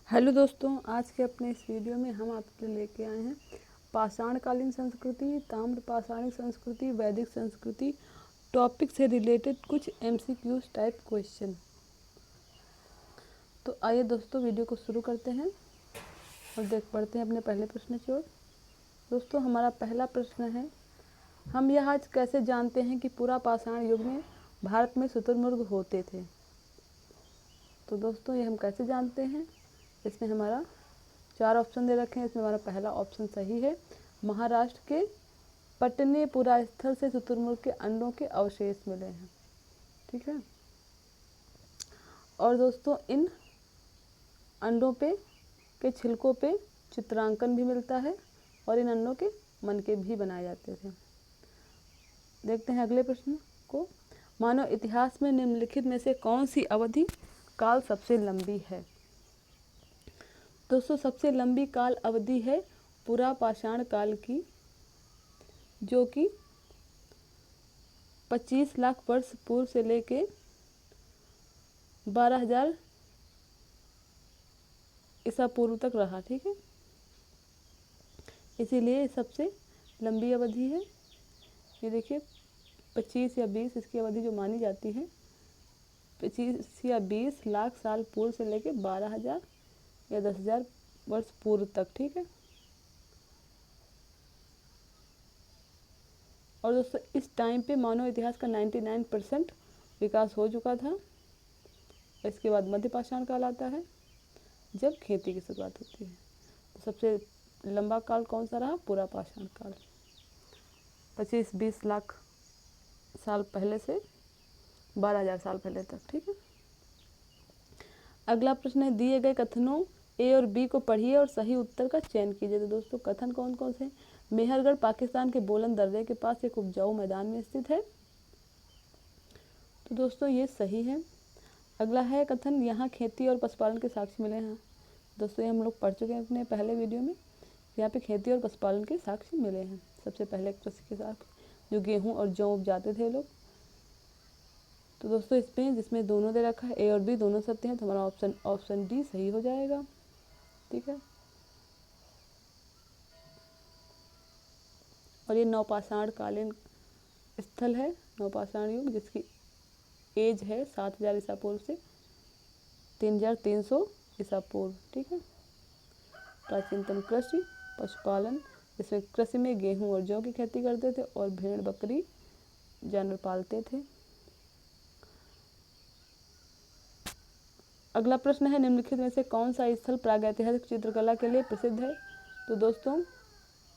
Hello दोस्तों, आज के अपने इस वीडियो में हम आपके लेके आए हैं पाषाणकालीन संस्कृति, ताम्र पाषाणिक संस्कृति, वैदिक संस्कृति टॉपिक से रिलेटेड कुछ MCQs टाइप क्वेश्चन। तो आइए दोस्तों वीडियो को शुरू करते हैं और देख पढ़ते हैं अपने पहले प्रश्न की ओर। दोस्तों हमारा पहला प्रश्न है, हम यह आज कैसे जानते हैं कि पूरा पाषाण युग में भारत में शुतुरमुर्ग होते थे। तो दोस्तों ये हम कैसे जानते हैं, इसमें हमारा 4 ऑप्शन दे रखे हैं। इसमें हमारा पहला ऑप्शन सही है, महाराष्ट्र के पटनेपुरा स्थल से शुतुरमुर्ग के अंडों के अवशेष मिले हैं। ठीक है, और दोस्तों इन अंडों पे के छिलकों पे चित्रांकन भी मिलता है और इन अंडों के मनके भी बनाए जाते थे। देखते हैं अगले प्रश्न को, मानव इतिहास में निम्नलिखित में से कौन सी अवधि काल सबसे लंबी है। दोस्तों सबसे लंबी काल अवधि है पूरा पाषाण काल की, जो कि 25 लाख वर्ष पूर्व से लेके 12,000 ईसा पूर्व तक रहा। ठीक है, इसीलिए सबसे लंबी अवधि है। ये देखिए 25 या 20 इसकी अवधि जो मानी जाती है, 25 या 20 लाख साल पूर्व से लेके 12,000 या 10,000 वर्ष पूर्व तक। ठीक है, और दोस्तों इस टाइम पे मानव इतिहास का 99% विकास हो चुका था। इसके बाद मध्य पाषाण काल आता है, जब खेती की शुरुआत होती है। तो सबसे लंबा काल कौन सा रहा, पूरा पाषाण काल, 25-20 लाख साल पहले से 12,000 साल पहले तक। ठीक है, अगला प्रश्न है, दिए गए कथनों ए और बी को पढ़िए और सही उत्तर का चयन कीजिए। तो दोस्तों कथन कौन कौन से, मेहरगढ़ पाकिस्तान के बोलन दर्रे के पास एक उपजाऊ मैदान में स्थित है। तो दोस्तों ये सही है। अगला है कथन, यहाँ खेती और पशुपालन के साक्ष्य मिले हैं। दोस्तों ये हम लोग पढ़ चुके हैं अपने पहले वीडियो में, यहाँ पे खेती और पशुपालन के साक्ष्य मिले हैं। सबसे पहले कृषि के साक्ष्य, जो गेहूँ और जौ उपजाते थे लोग। तो दोस्तों इसमें जिसमें दोनों दे रखा है, ए और बी दोनों सत्य हैं, तो हमारा ऑप्शन डी सही हो जाएगा। ठीक है, और ये नवपाषाण कालीन स्थल है, नवपाषाण युग, जिसकी एज है 7,000 ईसा पूर्व से 3,300 ईसा पूर्व। ठीक है, प्राचीनतम कृषि पशुपालन, इसमें कृषि में गेहूं और जौ की खेती करते थे और भेड़ बकरी जानवर पालते थे। अगला प्रश्न है, निम्नलिखित में से कौन सा स्थल प्रागैतिहासिक चित्रकला के लिए प्रसिद्ध है। तो दोस्तों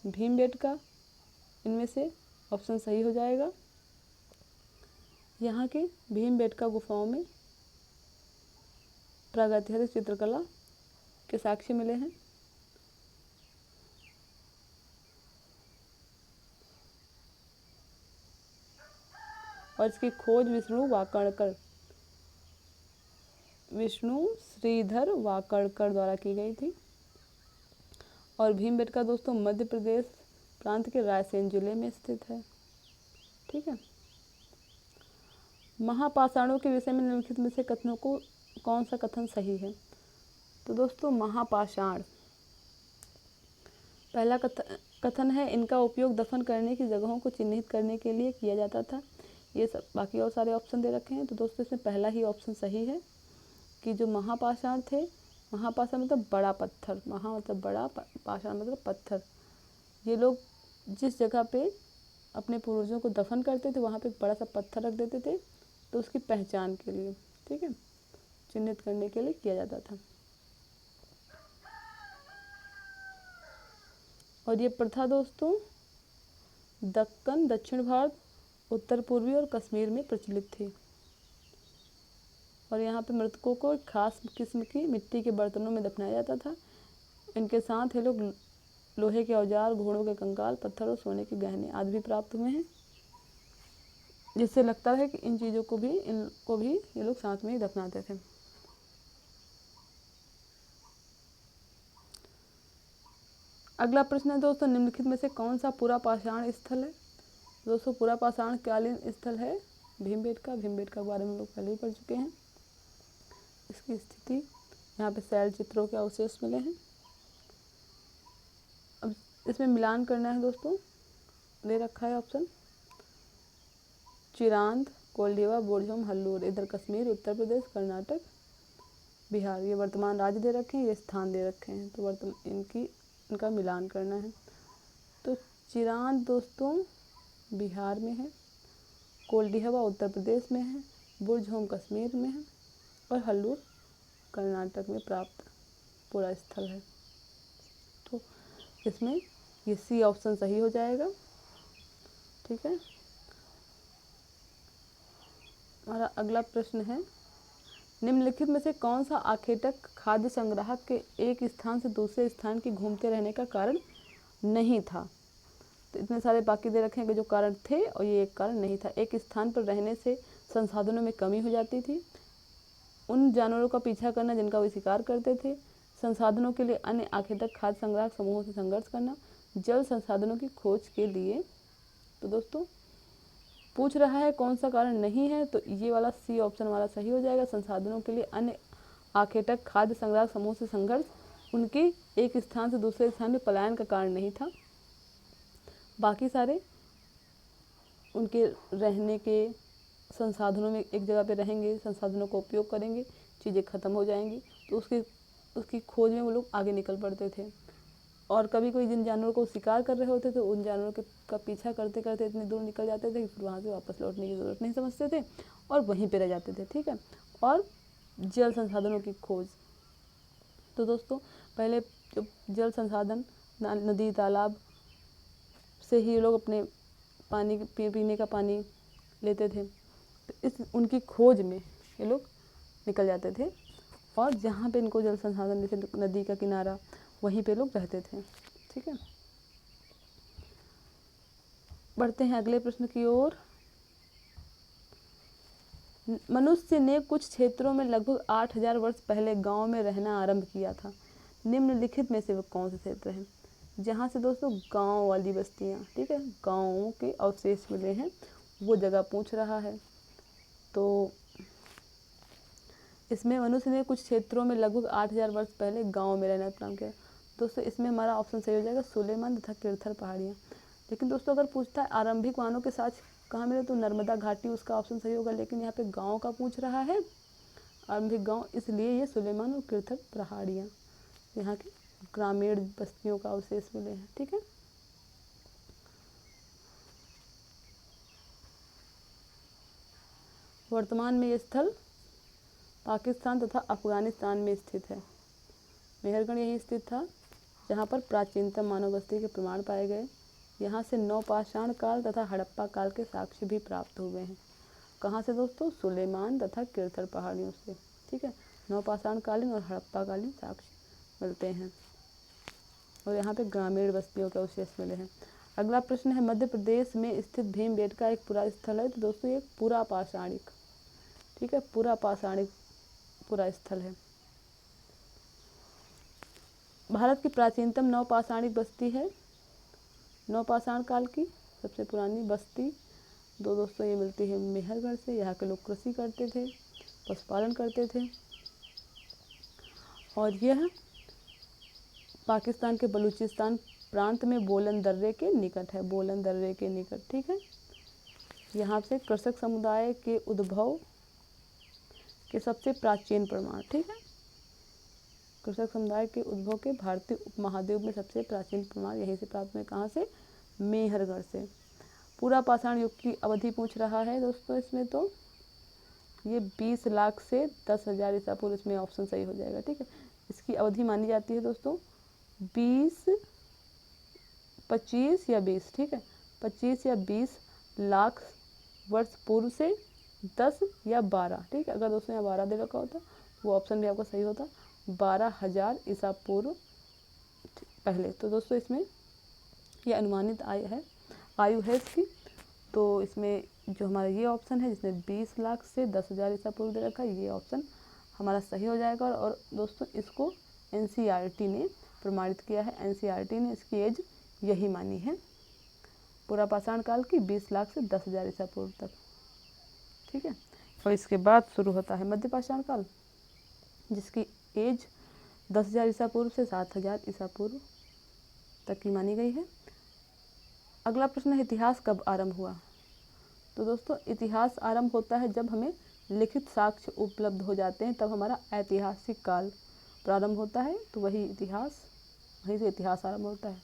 भीमबेटका इनमें से ऑप्शन सही हो जाएगा। यहाँ के भीमबेटका गुफाओं में प्रागैतिहासिक चित्रकला के साक्ष्य मिले हैं। और इसकी खोज विष्णु श्रीधर वाकड़कर द्वारा की गई थी। और भीमबेटका दोस्तों मध्य प्रदेश प्रांत के रायसेन जिले में स्थित है। ठीक है, महापाषाणों के विषय में निम्नलिखित में से कथनों को कौन सा कथन सही है। तो दोस्तों महापाषाण, पहला कथन है, इनका उपयोग दफन करने की जगहों को चिन्हित करने के लिए किया जाता था। ये सब बाकी और सारे ऑप्शन दे रखे हैं। तो दोस्तों इसमें पहला ही ऑप्शन सही है कि जो महापाषाण थे, महापाषाण मतलब बड़ा पत्थर, महा मतलब बड़ा, पाषाण मतलब पत्थर, ये लोग जिस जगह पे अपने पूर्वजों को दफन करते थे वहाँ पे बड़ा सा पत्थर रख देते थे, तो उसकी पहचान के लिए, ठीक है, चिन्हित करने के लिए किया जाता था। और ये प्रथा दोस्तों दक्कन, दक्षिण भारत, उत्तर पूर्वी और कश्मीर में प्रचलित थी। और यहाँ पे मृतकों को खास किस्म की मिट्टी के बर्तनों में दफनाया जाता था। इनके साथ ये लोग लोहे के औजार, घोड़ों के कंकाल, पत्थर और सोने के गहने आदि भी प्राप्त हुए हैं, जिससे लगता है कि इनको भी ये लोग साथ में ही दफनाते थे। अगला प्रश्न है दोस्तों, निम्नलिखित में से कौन सा पूरा पाषाण स्थल है। दोस्तों पूरा पाषाण कालीन स्थल है भीमबेटका के बारे में लोग पहले ही पढ़ चुके हैं। इसकी स्थिति यहाँ पे शैल चित्रों के अवशेष मिले हैं। अब इसमें मिलान करना है दोस्तों, दे रखा है ऑप्शन चिरांद, कोल्डिवा, बोरझोम, हल्लूर। इधर कश्मीर, उत्तर प्रदेश, कर्नाटक, बिहार। ये वर्तमान राज्य दे रखे हैं, ये स्थान दे रखे हैं, तो इनका मिलान करना है। तो चिरांद दोस्तों बिहार में है, कोल्डिहवा उत्तर प्रदेश में है, बुरझोम कश्मीर में है और हल्लूर कर्नाटक में प्राप्त पूरा स्थल है। तो इसमें ये सी ऑप्शन सही हो जाएगा। ठीक है, हमारा अगला प्रश्न है, निम्नलिखित में से कौन सा आखेटक खाद्य संग्राहक के एक स्थान से दूसरे स्थान की घूमते रहने का कारण नहीं था? तो इतने सारे बाकी दे रखे हैं कि जो कारण थे और ये एक कारण नहीं था। एक स्थान पर रहने से संसाधनों में कमी हो जाती थी, उन जानवरों का पीछा करना जिनका वे शिकार करते थे, संसाधनों के लिए अन्य आखेटक खाद्य संग्राहक समूहों से संघर्ष करना, जल संसाधनों की खोज के लिए। तो दोस्तों पूछ रहा है कौन सा कारण नहीं है, तो ये वाला सी ऑप्शन वाला सही हो जाएगा। संसाधनों के लिए अन्य आखेटक खाद्य संग्राहक समूह से संघर्ष उनके एक स्थान से दूसरे स्थान में पलायन का कारण नहीं था। बाकी सारे उनके रहने के संसाधनों में एक जगह पे रहेंगे, संसाधनों का उपयोग करेंगे, चीज़ें ख़त्म हो जाएंगी, तो उसकी खोज में वो लोग आगे निकल पड़ते थे। और कभी कोई जिन जानवरों को शिकार कर रहे होते थे उन जानवरों का पीछा करते करते इतनी दूर निकल जाते थे कि फिर वहाँ से वापस लौटने की ज़रूरत नहीं समझते थे और वहीं पे रह जाते थे। ठीक है, और जल संसाधनों की खोज। तो दोस्तों पहले जब जल संसाधन नदी तालाब से ही लोग अपने पानी पीने का पानी लेते थे, तो उनकी खोज में ये लोग निकल जाते थे और जहाँ पे इनको जल संसाधन जैसे नदी का किनारा वहीं पे लोग रहते थे। ठीक है, बढ़ते हैं अगले प्रश्न की ओर। मनुष्य ने कुछ क्षेत्रों में लगभग 8000 वर्ष पहले गांव में रहना आरंभ किया था। निम्नलिखित में से वो कौन से क्षेत्र हैं जहाँ से दोस्तों गांव वाली बस्तियाँ, ठीक है, गाँवों के अवशेष मिले हैं, वो जगह पूछ रहा है। तो इसमें मनुष्य ने कुछ क्षेत्रों में लगभग 8000 वर्ष पहले गांव में रहना प्रारंभ किया। दोस्तों इसमें हमारा ऑप्शन सही हो जाएगा सुलेमान तथा किरथर पहाड़ियाँ। लेकिन दोस्तों अगर पूछता है आरंभिक मानव के साथ कहाँ मिले, तो नर्मदा घाटी उसका ऑप्शन सही होगा। लेकिन यहाँ पे गांव का पूछ रहा है, आरंभिक गांव, इसलिए ये सुलेमान और किरथर पहाड़ियाँ यहाँ की ग्रामीण बस्तियों का अवशेष मिले हैं। ठीक है, वर्तमान में ये स्थल पाकिस्तान तथा अफगानिस्तान में स्थित है। मेहरगढ़ यहीं स्थित था जहाँ पर प्राचीनतम मानव बस्ती के प्रमाण पाए गए। यहाँ से नवपाषाण काल तथा हड़प्पा काल के साक्ष्य भी प्राप्त हुए हैं। कहाँ से दोस्तों? सुलेमान तथा किरथर पहाड़ियों से। ठीक है, नवपाषाण कालीन और हड़प्पा कालीन साक्ष्य मिलते हैं और यहाँ पे ग्रामीण बस्तियों के अवशेष मिले हैं। अगला प्रश्न है, मध्य प्रदेश में स्थित भीमबेटका एक पुरा स्थल है। तो दोस्तों ये पूरा पाषाणिक, ठीक है, पूरा पाषाणिक पूरा स्थल है। भारत की प्राचीनतम नवपाषाणिक बस्ती है, नवपाषाण काल की सबसे पुरानी बस्ती दोस्तों ये मिलती है मेहरगढ़ से। यहाँ के लोग कृषि करते थे, पशुपालन करते थे और यह पाकिस्तान के बलूचिस्तान प्रांत में बोलन दर्रे के निकट है, बोलन दर्रे के निकट। ठीक है, यहाँ से कृषक समुदाय के उद्भव के सबसे प्राचीन प्रमाण, ठीक है, कृषक समुदाय के उद्भव के भारतीय उपमहाद्वीप में सबसे प्राचीन प्रमाण यहीं से प्राप्त हुए। कहाँ से? मेहरगढ़ से। पूरा पाषाण युग की अवधि पूछ रहा है दोस्तों इसमें, तो ये 20 लाख से 10,000 ईसा पूर्व, इसमें ऑप्शन सही हो जाएगा। ठीक है, इसकी अवधि मानी जाती है दोस्तों 20, 25 या 20, ठीक है, 25 या 20 लाख वर्ष पूर्व से 10 या 12, ठीक है। अगर दोस्तों यहाँ 12 दे रखा होता वो ऑप्शन भी आपका सही होता, 12,000 ईसा पूर्व पहले। तो दोस्तों इसमें ये अनुमानित आयु है इसकी। तो इसमें जो हमारा ये ऑप्शन है जिसमें 20 लाख से 10,000 ईसा पूर्व दे रखा है, ये ऑप्शन हमारा सही हो जाएगा। और दोस्तों इसको NCERT ने प्रमाणित किया है, NCERT ने इसकी एज यही मानी है, पूरा पाषाण काल की 20 लाख से 10,000 ईसा पूर्व तक। ठीक है, और इसके बाद शुरू होता है मध्य पाषाण काल, जिसकी एज 10,000 ईसा पूर्व से 7,000 ईसा पूर्व तक की मानी गई है। अगला प्रश्न है, इतिहास कब आरंभ हुआ? तो दोस्तों इतिहास आरंभ होता है जब हमें लिखित साक्ष्य उपलब्ध हो जाते हैं, तब हमारा ऐतिहासिक काल प्रारंभ होता है। तो वहीं से इतिहास आरंभ होता है।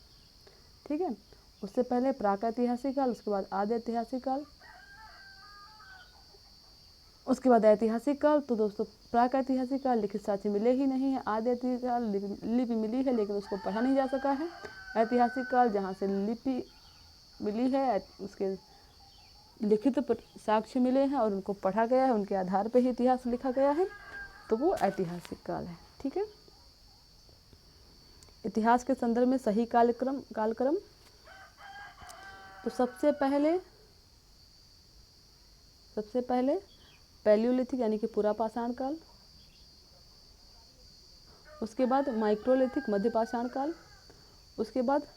ठीक है, उससे पहले प्राक-ऐतिहासिक काल, उसके बाद आदि ऐतिहासिक काल, उसके बाद ऐतिहासिक काल। तो दोस्तों प्राक ऐतिहासिक काल लिखित साक्ष्य मिले ही नहीं है। आदि ऐतिहासिक काल लिपि मिली है लेकिन उसको पढ़ा नहीं जा सका है। ऐतिहासिक काल जहाँ से लिपि मिली है, उसके लिखित साक्ष्य मिले हैं और उनको पढ़ा गया है, उनके आधार पर ही इतिहास लिखा गया है, तो वो ऐतिहासिक काल है। ठीक है, इतिहास के संदर्भ में सही कालक्रम तो सबसे पहले पैलियोलिथिक यानी कि पुरापाषाण काल, उसके बाद माइक्रोलिथिक मध्यपाषाण काल, उसके बाद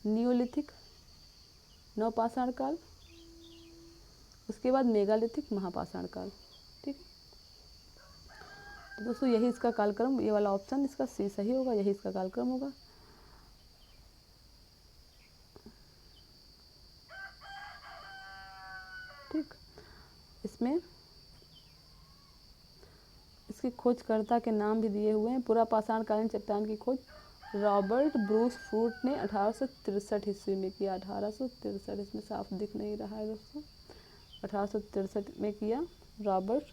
नियोलिथिक नवपाषाण काल, उसके बाद मेगालिथिक महापाषाण काल। ठीक, तो दोस्तों यही इसका कालक्रम, ये वाला ऑप्शन इसका सी सही होगा, यही इसका कालक्रम होगा। ठीक, इसमें इसकी खोजकर्ता के नाम भी दिए हुए हैं। पुरापाषाणकालीन चट्टान की खोज रॉबर्ट ब्रूस फूट ने 1863 ईस्वी में किया। 1863, इसमें साफ दिख नहीं रहा है दोस्तों, 1863 में किया रॉबर्ट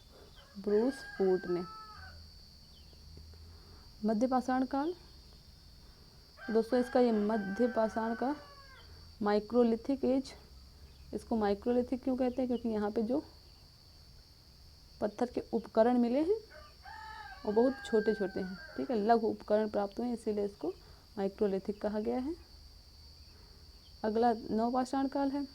ब्रूस फूट ने। मध्यपाषाण काल दोस्तों, इसका ये मध्यपाषाण का माइक्रोलिथिक एज, इसको माइक्रोलिथिक क्यों कहते हैं? क्योंकि यहाँ पे जो पत्थर के उपकरण मिले हैं वो बहुत छोटे छोटे हैं। ठीक है, लघु उपकरण प्राप्त हुए, इसीलिए इसको माइक्रोलिथिक कहा गया है। अगला नवपाषाण काल है।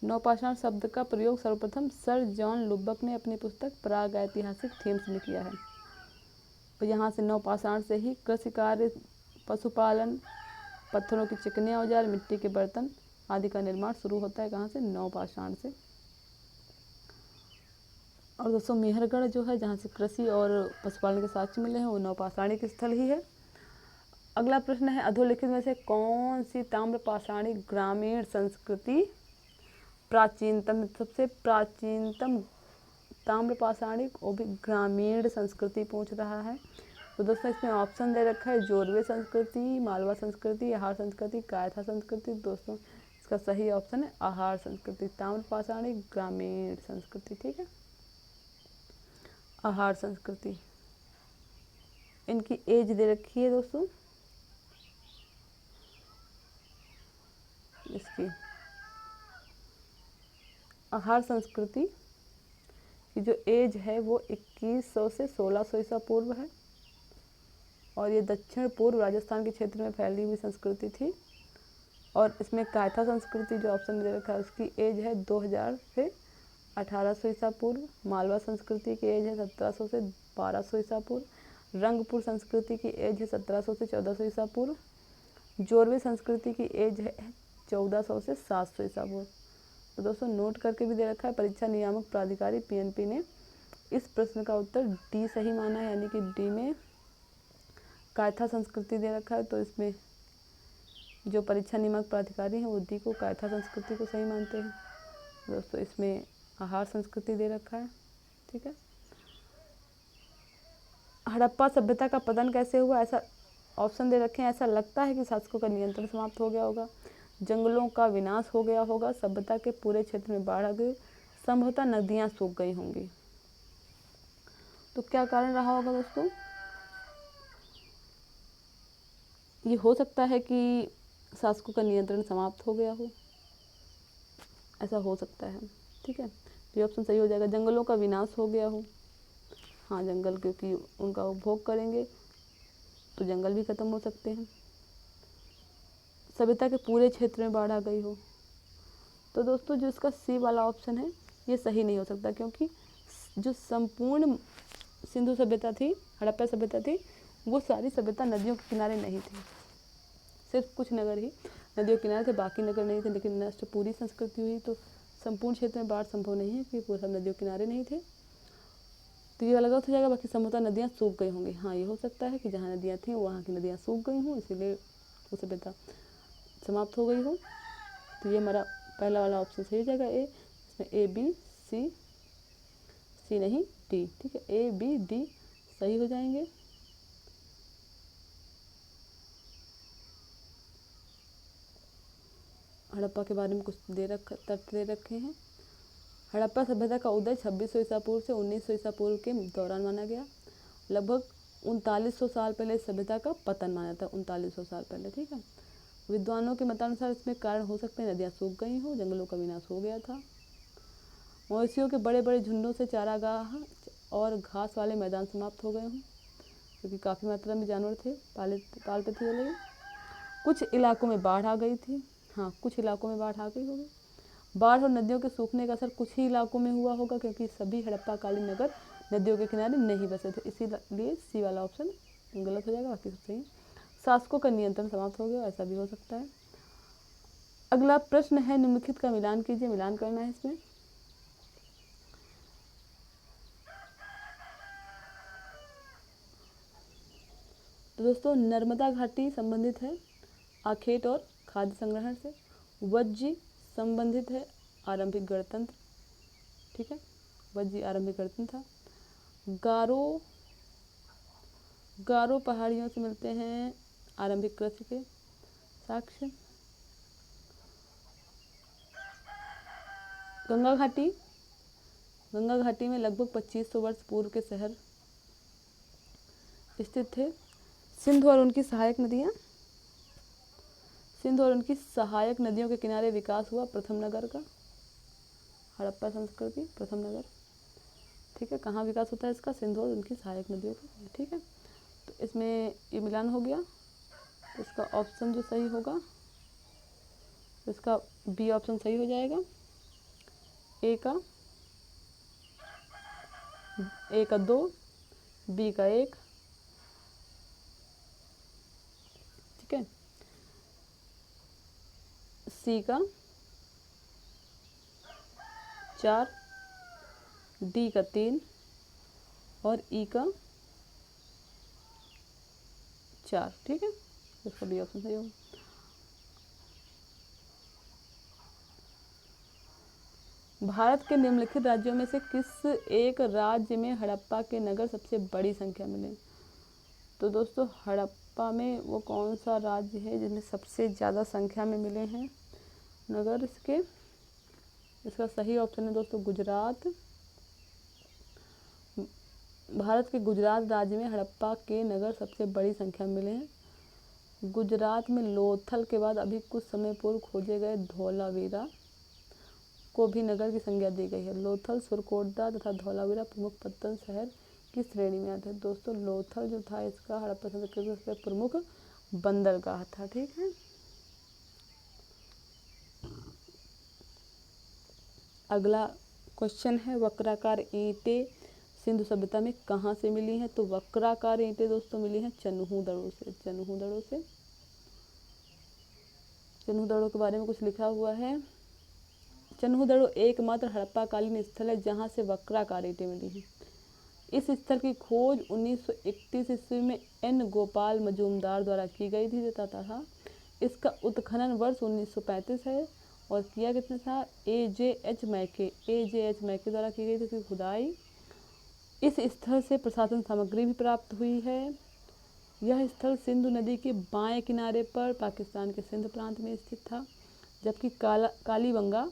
नवपाषाण शब्द का प्रयोग सर्वप्रथम सर जॉन लुबक ने अपनी पुस्तक प्राग ऐतिहासिक थीम्स में किया है। तो यहाँ से नवपाषाण से ही कृषि कार्य, पशुपालन, पत्थरों की चिकने औजार, मिट्टी के बर्तन आदि का निर्माण शुरू होता है। कहाँ से? नवपाषाण से। और दोस्तों मेहरगढ़ जो है, जहाँ से कृषि और पशुपालन के साक्ष्य मिले हैं, वो नवपाषाणिक स्थल ही है। अगला प्रश्न है, अधोलिखित में से कौन सी ताम्रपाषाणी ग्रामीण संस्कृति प्राचीनतम? सबसे प्राचीनतम ताम्रपाषाणिक और भी ग्रामीण संस्कृति पूछ रहा है। तो दोस्तों इसमें ऑप्शन दे रखा है, जोरवे संस्कृति, मालवा संस्कृति, आहार संस्कृति, कायथा संस्कृति। दोस्तों इसका सही ऑप्शन है आहार संस्कृति, ताम्रपाषाणी ग्रामीण संस्कृति। ठीक है, आहार संस्कृति। इनकी एज दे रखी है दोस्तों, इसकी आहार संस्कृति की जो एज है वो 2100 से 1600 ईसा पूर्व है, और ये दक्षिण पूर्व राजस्थान के क्षेत्र में फैली हुई संस्कृति थी। और इसमें कायथा संस्कृति जो ऑप्शन दे रखा है उसकी एज है 2000 से 1800 ईसा पूर्व। मालवा संस्कृति की एज है 1700 से 1200 ईसा पूर्व। रंगपुर संस्कृति की एज है 1700 से 1400 ईसा पूर्व। जोरवे संस्कृति की एज है 1400 से 700 ईसा पूर्व। तो दोस्तों नोट करके भी दे रखा है, परीक्षा नियामक प्राधिकारी पीएनपी ने इस प्रश्न का उत्तर डी सही माना है, यानी कि डी में कायथा संस्कृति दे रखा है। तो इसमें जो परीक्षा नियामक प्राधिकारी हैं वो डी को, कायथा संस्कृति को सही मानते हैं। दोस्तों इसमें आहार संस्कृति दे रखा है। ठीक है, हड़प्पा सभ्यता का पतन कैसे हुआ? ऐसा ऑप्शन दे रखे हैं, ऐसा लगता है कि शासकों का नियंत्रण समाप्त हो गया होगा, जंगलों का विनाश हो गया होगा, सभ्यता के पूरे क्षेत्र में बाढ़ आ गई, संभवतः नदियाँ सूख गई होंगी। तो क्या कारण रहा होगा दोस्तों? ये हो सकता है कि शासकों का नियंत्रण समाप्त हो गया हो, ऐसा हो सकता है। ठीक है, ये ऑप्शन सही हो जाएगा, जंगलों का विनाश हो गया हो। हाँ, जंगल क्योंकि उनका उपभोग करेंगे तो जंगल भी खत्म हो सकते हैं। सभ्यता के पूरे क्षेत्र में बाढ़ आ गई हो। तो दोस्तों जो इसका सी वाला ऑप्शन है ये सही नहीं हो सकता, क्योंकि जो संपूर्ण सिंधु सभ्यता थी, हड़प्पा सभ्यता थी, वो सारी सभ्यता नदियों के किनारे नहीं थी। सिर्फ कुछ नगर ही नदियों के किनारे थे, बाकी नगर नहीं थे। लेकिन नष्ट पूरी संस्कृति हुई तो संपूर्ण क्षेत्र में बाढ़ संभव नहीं है क्योंकि पूरे नदियों किनारे नहीं थे, तो ये अलग हो जाएगा। बाकी संभवतः नदियाँ सूख गई होंगी, हाँ ये हो सकता है कि जहाँ नदियाँ थीं वहाँ की नदियाँ सूख गई हों, इसीलिए वो सभ्यता समाप्त हो गई हो। तो ये हमारा पहला वाला ऑप्शन सही हो जाएगा ए, इसमें ए बी सी नहीं डी, ठीक है, ए बी डी सही हो जाएंगे। हड़प्पा के बारे में कुछ तथ्य दे रखे हैं। हड़प्पा सभ्यता का उदय 2600 ईसा पूर्व से 1900 ईसा पूर्व के दौरान माना गया। लगभग 3900 साल पहले इस सभ्यता का पतन माना था, 3900 साल पहले, ठीक है। विद्वानों के मतानुसार इसमें कारण हो सकते हैं नदियाँ सूख गई हों, जंगलों का विनाश हो गया था, मवेशियों के बड़े बड़े झुंडों से चारागाह और घास वाले मैदान समाप्त हो गए हों, क्योंकि काफ़ी मात्रा में जानवर थे, पालते थे लोग। कुछ इलाकों में बाढ़ आ गई थी, हाँ कुछ इलाकों में बाढ़ आ गई होगी। बाढ़ और नदियों के सूखने का असर कुछ ही इलाकों में हुआ होगा, क्योंकि सभी हड़प्पा कालीन नगर नदियों के किनारे नहीं बसे थे, इसीलिए सी वाला ऑप्शन गलत हो जाएगा, बाकी सब सही। शासकों का नियंत्रण समाप्त हो गया, ऐसा भी हो सकता है। अगला प्रश्न है निम्नलिखित का मिलान कीजिए, मिलान करना है इसमें। तो दोस्तों नर्मदा घाटी संबंधित है आखेट और खाद्य संग्रहण से, वज्जी संबंधित है आरंभिक गणतंत्र, ठीक है, वज्जी आरंभिक गणतंत्र था। गारो पहाड़ियों से मिलते हैं आरंभिक कृषि के साक्ष्य। गंगा घाटी में लगभग 2500 वर्ष पूर्व के शहर स्थित थे। सिंधु और उनकी सहायक नदियों के किनारे विकास हुआ प्रथम नगर का, हड़प्पा संस्कृति प्रथम नगर, ठीक है। कहाँ विकास होता है इसका? सिंधु और उनकी सहायक नदियों का, ठीक है। तो इसमें ये मिलान हो गया, तो इसका ऑप्शन जो सही होगा, इसका बी ऑप्शन सही हो जाएगा। ए का 2, बी का 1, ठीक है। सी का 4, डी का 3 और ई का 4, ठीक है। इसका बी ऑप्शन सही होगा। भारत के निम्नलिखित राज्यों में से किस एक राज्य में हड़प्पा के नगर सबसे बड़ी संख्या मिले? तो दोस्तों हड़प्पा में वो कौन सा राज्य है जिसमें सबसे ज़्यादा संख्या में मिले हैं नगर इसके? इसका सही ऑप्शन है दोस्तों गुजरात। भारत के गुजरात राज्य में हड़प्पा के नगर सबसे बड़ी संख्या में मिले हैं। गुजरात में लोथल के बाद अभी कुछ समय पूर्व खोजे गए धौलावीरा को भी नगर की संज्ञा दी गई है। लोथल, सुरकोटदा तथा धौलावीरा प्रमुख पत्तन शहर की श्रेणी में आते हैं। दोस्तों लोथल जो था इसका हड़प्पा संस्कृति का प्रमुख बंदरगाह था, ठीक है। अगला क्वेश्चन है वक्राकार ईंटें सिंधु सभ्यता में कहाँ से मिली हैं? तो वक्राकार ईंटें दोस्तों मिली हैं चन्हू दड़ों से। चन्हू दड़ों के बारे में कुछ लिखा हुआ है। चन्हू दड़ो एकमात्र हड़प्पा कालीन स्थल है जहाँ से वक्राकार ईंटें मिली हैं। इस स्थल की खोज 1931 ईस्वी में एन गोपाल मजूमदार द्वारा की गई थी तथा इसका उत्खनन वर्ष 1935 है और किया कितने था? AJH मैके द्वारा की गई थी इसकी खुदाई। इस स्थल से प्रशासन सामग्री भी प्राप्त हुई है। यह स्थल सिंधु नदी के बाएं किनारे पर पाकिस्तान के सिंध प्रांत में स्थित था, जबकि कालीबंगा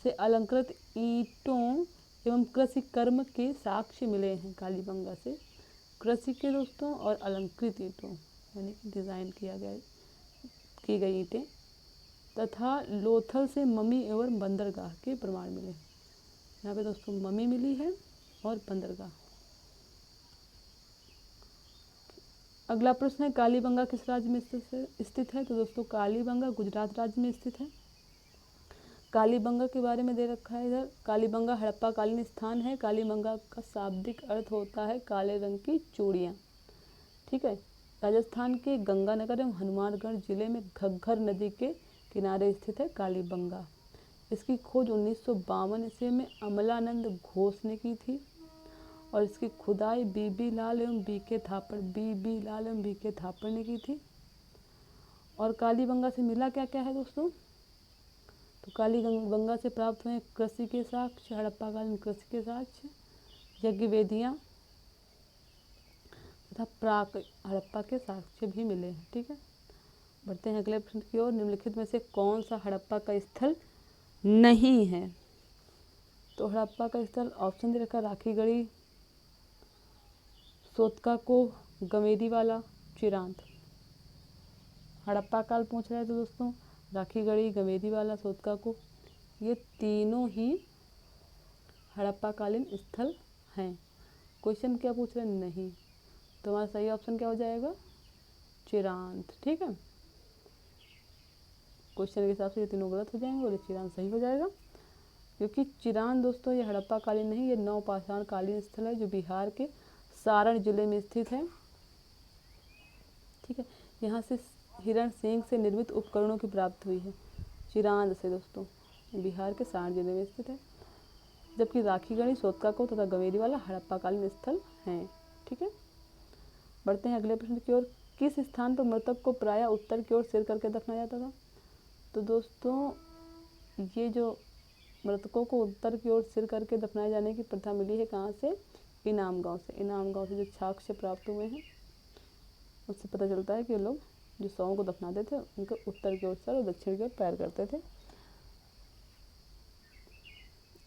से अलंकृत ईंटों एवं कृषि कर्म के साक्ष्य मिले हैं। कालीबंगा से कृषि के दोस्तों और अलंकृत ईंटों यानी कि डिज़ाइन की गई ईंटें तथा लोथल से ममी एवं बंदरगाह के प्रमाण मिले हैं। यहाँ पे दोस्तों ममी मिली है और बंदरगाह। अगला प्रश्न है कालीबंगा किस राज्य में स्थित है? तो दोस्तों कालीबंगा गुजरात राज्य में स्थित है। कालीबंगा के बारे में दे रखा है इधर। कालीबंगा हड़प्पा कालीन स्थान है। कालीबंगा का शाब्दिक अर्थ होता है काले रंग की चूड़ियाँ, ठीक है। राजस्थान के गंगानगर एवं हनुमानगढ़ जिले में घग्गर नदी के किनारे स्थित है कालीबंगा। इसकी खोज 1952 ईस्वी में अमलानंद घोष ने की थी और इसकी खुदाई बीबी लाल एवं बीके थापड़ ने की थी। और कालीबंगा से मिला क्या क्या है दोस्तों? तो कालीबंगा से प्राप्त हुए कृषि के साक्ष्य, हड़प्पाकालीन कृषि के साक्ष्य, यज्ञ वेदियाँ तथा प्राक हड़प्पा के साक्ष्य भी मिले हैं। ठीक है, बढ़ते हैं अगले प्रश्न की ओर। निम्नलिखित में से कौन सा हड़प्पा का स्थल नहीं है? तो हड़प्पा का स्थल ऑप्शन दे रखा राखी गढ़ी, सोतका को, गमेरी वाला, चिरांद। हड़प्पा काल पूछ रहे हैं तो दोस्तों राखी गढ़ी, गमेरी वाला, सोतका को, ये तीनों ही हड़प्पा कालीन स्थल हैं। क्वेश्चन क्या पूछ रहे हैं? नहीं। तो हमारा सही ऑप्शन क्या हो जाएगा? चिरांद। ठीक है, क्वेश्चन के हिसाब से ये तीनों गलत हो जाएंगे और चिरांद सही हो जाएगा, क्योंकि चिरांद दोस्तों ये हड़प्पा कालीन नहीं, ये नवपाषाण कालीन स्थल है जो बिहार के सारण जिले में स्थित है। ठीक है, यहाँ से हिरण सींग से निर्मित उपकरणों की प्राप्ति हुई है। चिरांद से दोस्तों बिहार के सारण जिले में स्थित है, जबकि राखी गढ़ी, सोतका को तथा गमेरी वाला हड़प्पा कालीन स्थल हैं। ठीक है, बढ़ते हैं अगले प्रश्न की ओर। किस स्थान पर मृतक को प्रायः उत्तर की ओर सिर करके दफनाया जाता था? तो दोस्तों ये जो मृतकों को उत्तर की ओर सिर करके दफनाए जाने की प्रथा मिली है कहाँ से? इनाम गांव से। इनाम गांव से जो साक्ष्य प्राप्त हुए हैं उससे पता चलता है कि लोग जो शवों को दफनाते थे उनके उत्तर की ओर सर और दक्षिण की ओर पैर करते थे।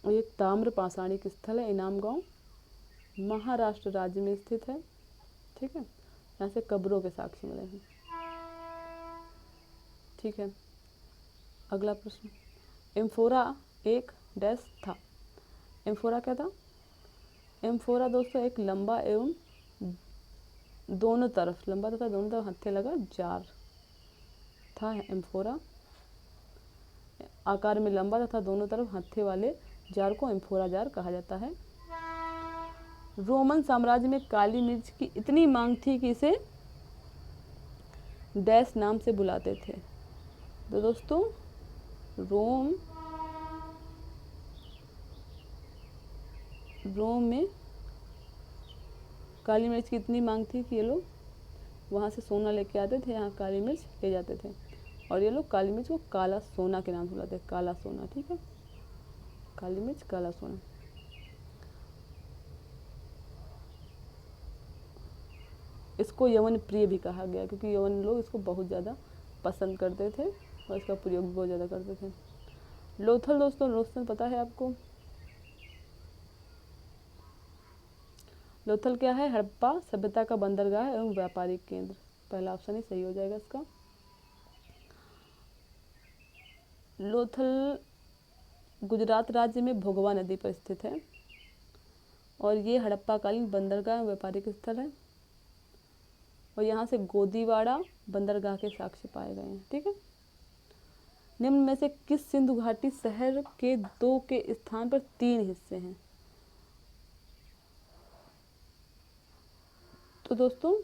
और ये ताम्र पाषाणिक स्थल है इनाम गांव, महाराष्ट्र राज्य में स्थित है। ठीक है, यहाँ से कब्रों के साक्ष्य मिले हैं। ठीक है, अगला प्रश्न। एम्फोरा एक डैश था। एम्फोरा क्या था? एम्फोरा दोस्तों एक लंबा एवं दोनों तरफ लंबा तथा दोनों तरफ हत्थे लगा जार था। एम्फोरा आकार में लंबा तथा दोनों तरफ हत्थे वाले जार को एम्फोरा जार कहा जाता है। रोमन साम्राज्य में काली मिर्च की इतनी मांग थी कि इसे डैश नाम से बुलाते थे। तो दोस्तों रोम में काली मिर्च की इतनी मांग थी कि ये लोग वहाँ से सोना लेके आते थे, यहाँ काली मिर्च ले जाते थे और ये लोग काली मिर्च को काला सोना के नाम से बुलाते हैं। काला सोना। ठीक है, काली मिर्च काला सोना। इसको यवन प्रिय भी कहा गया क्योंकि यवन लोग इसको बहुत ज़्यादा पसंद करते थे और इसका प्रयोग भी बहुत ज़्यादा करते थे। लोथल दोस्तों, लोथल पता है आपको? लोथल क्या है? हड़प्पा सभ्यता का बंदरगाह एवं व्यापारिक केंद्र। पहला ऑप्शन ही सही हो जाएगा इसका। लोथल गुजरात राज्य में भोगवा नदी पर स्थित है और ये हड़प्पा कालीन बंदरगाह एवं व्यापारिक स्थल है और यहाँ से गोदीवाड़ा बंदरगाह के साक्ष्य पाए गए हैं। ठीक है, निम्न में से किस सिंधु घाटी शहर के 2 के स्थान पर 3 हिस्से हैं? तो दोस्तों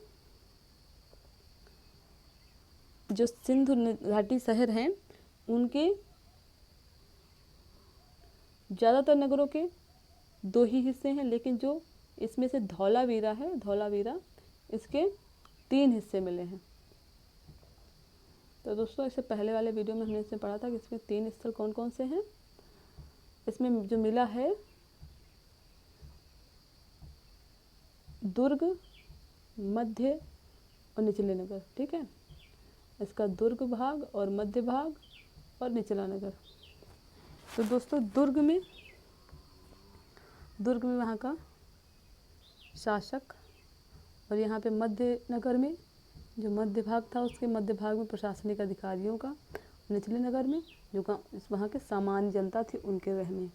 जो सिंधु घाटी शहर हैं उनके ज़्यादातर नगरों के 2 ही हिस्से हैं, लेकिन जो इसमें से धौलावीरा है, धौलावीरा इसके 3 हिस्से मिले हैं। तो दोस्तों इससे पहले वाले वीडियो में हमने इसमें पढ़ा था कि इसमें 3 स्थल कौन कौन से हैं। इसमें जो मिला है दुर्ग, मध्य और निचले नगर। ठीक है, इसका दुर्ग भाग और मध्य भाग और निचला नगर। तो दोस्तों दुर्ग में वहाँ का शासक और यहाँ पे मध्य नगर में जो मध्य भाग था उसके मध्य भाग में प्रशासनिक अधिकारियों का, निचले नगर में जो वहाँ के सामान्य जनता थी उनके रहने,